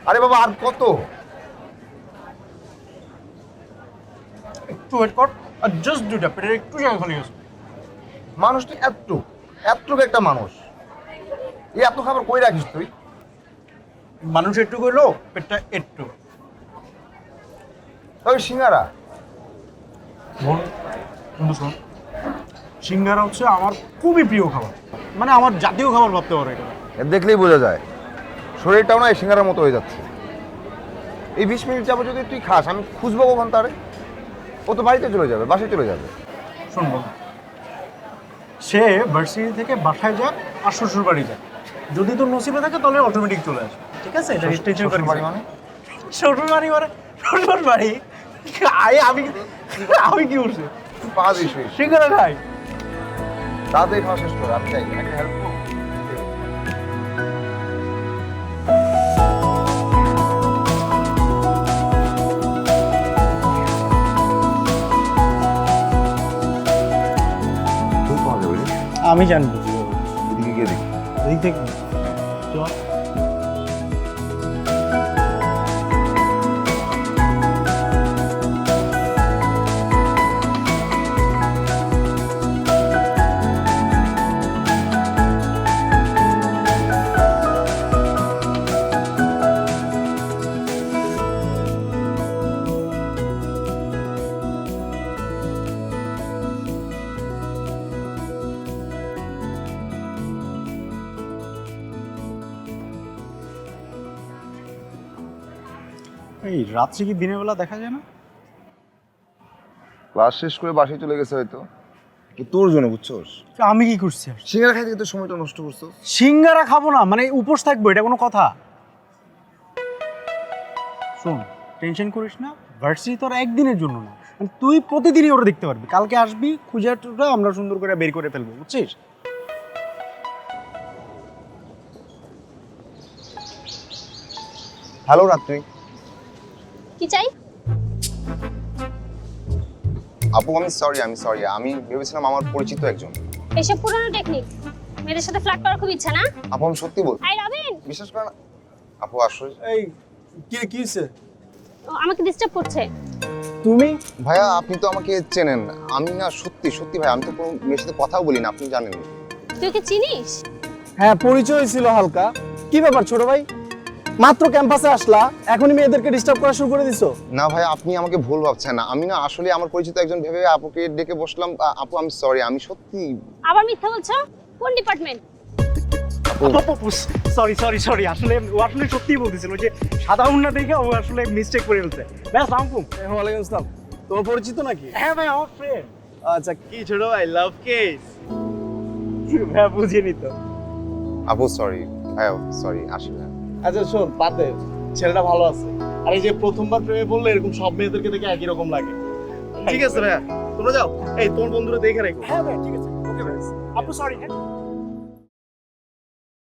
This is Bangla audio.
আরে বাবা আর কত? একটু ওয়েট কর, আর জাস্ট দুইটা পেটের একটু জায়গা খালি আছে। মানুষ তো এতটুকু একটা মানুষ, এই এত খাবার কই রাখিস তুই? মানুষ একটু কইলো, পেটটা একটু। তবে সিঙ্গারা বোন, বন্ধু শোন, সিঙ্গারা হচ্ছে আমার খুবই প্রিয় খাবার, মানে আমার জাতীয় খাবার ভাবতে পারো এটা। দেখলেই বোঝা যায় শরীরটাও না এই সিঙ্গারার মতো হয়ে যাচ্ছে। এই 20 মিনিট যাবো যদি তুই খাস, আমি খুঁজবো কখন তারে? ও তো বাড়িতে চলে যাবে, বাসায় চলে যাবে। শোন বোন, সে ভার্সিটি থেকে বাসায় যায় আর শ্বশুর বাড়ি যায়, যদি তোর নসিবে থাকে তাহলে অটোমেটিক চলে আসে, ঠিক আছে? এটা টেনশন করিস শ্বশুর বাড়ি না। মানে? শ্বশুর বাড়ি মানে শ্বশুর বাড়ি? আমি আমি কি করছি? তুই পা দিস সিঙ্গারা খাই। তাড়াতাড়ি খাওয়া শেষ করে আমি চাই একটা হেল্প করবো। তুই পাওয়া যাবে রে? আমি জানবো কিভাবে। এদিকে গিয়ে দেখি। এদিক থেকে চল। এই রাত্রে কি দিনের বেলা দেখা যায় না? ক্লাস শেষ করে বাসায় চলে গেছে হয়তো। কি তোর জন্য বুঝছোস? আমি কি করছি? সিঙ্গারা খাইতে তো সময়টা নষ্ট করছো। সিঙ্গারা খাবো না মানে উপোস থাকবো, এটা কোনো কথা? শোন, টেনশন করিস না, ভার্সিটি তোর একদিনের জন্য না, মানে তুই প্রতিদিনই ওরা দেখতে পারবি। কালকে আসবি, খুঁজে টুজে আমরা সুন্দর করে বের করে ফেলবো, বুঝছিস? হ্যালো রাত্রি। কি চাই? আপু আমি সরি, আমি ভেবেছিলাম আমার পরিচিত একজন। এসব পুরনো টেকনিক, মেয়েদের সাথে ফ্লার্ট করার খুব ইচ্ছা না? আপু আমি সত্যি বল, আই রবিন, বিশ্বাস করে না। আপু আসলে এই কি হয়েছে? ও আমাকে ডিস্টার্ব করছে। তুমি? ভাইয়া আপনি তো আমাকে চেনেন, আমি না সত্যি ভাই, আমি তো কোনো মেয়ের সাথে কথাও বলি না, আপনি জানেন। তুই কি চিনিস? হ্যাঁ, পরিচয় ছিল হালকা। কি ব্যাপার ছোট ভাই, মাত্র ক্যাম্পাসে আসলা, এখনই মেয়েদেরকে ডিস্টার্ব করা শুরু করে দিছো? না ভাই আপনি আমাকে ভুল ভাবছেন না, আমি না আসলে আমার পরিচিত একজন ভেবে আপুকে ডেকে বসলাম। আপু আমি সরি, আমি সত্যি। আবার মিথ্যা বলছো? কোন ডিপার্টমেন্ট? সরি, আসলে ও আসলে সত্যিই বলতেছিল যে সাদা উন্না দেখে ও আসলে মিস্টেক করে ফেলছে। ব্যাস আমকুম। ওয়ালাইকুম আসসালাম। তোমার পরিচিত নাকি? হ্যাঁ ভাই, আমার ফ্রেন্ড। আচ্ছা, কি ছোট ভাই, লাভ কেস? ভাই বুঝিনি তো। আপু সরি ভাইয়া, সরি আসি না। আচ্ছা শোন, বাদে, ছেলেটা ভালো আছে। আর এই যে প্রথমবার প্রেমে বললে এরকম সব মেয়েদেরকে দেখে একই রকম লাগে। ঠিক আছে ভাইয়া, তোমরা যাও, এই তোমার বন্ধুরা দেখে রাখো। হ্যাঁ ভাই, ঠিক আছে, ওকে ভাই। আপু সরি। হ্যাঁ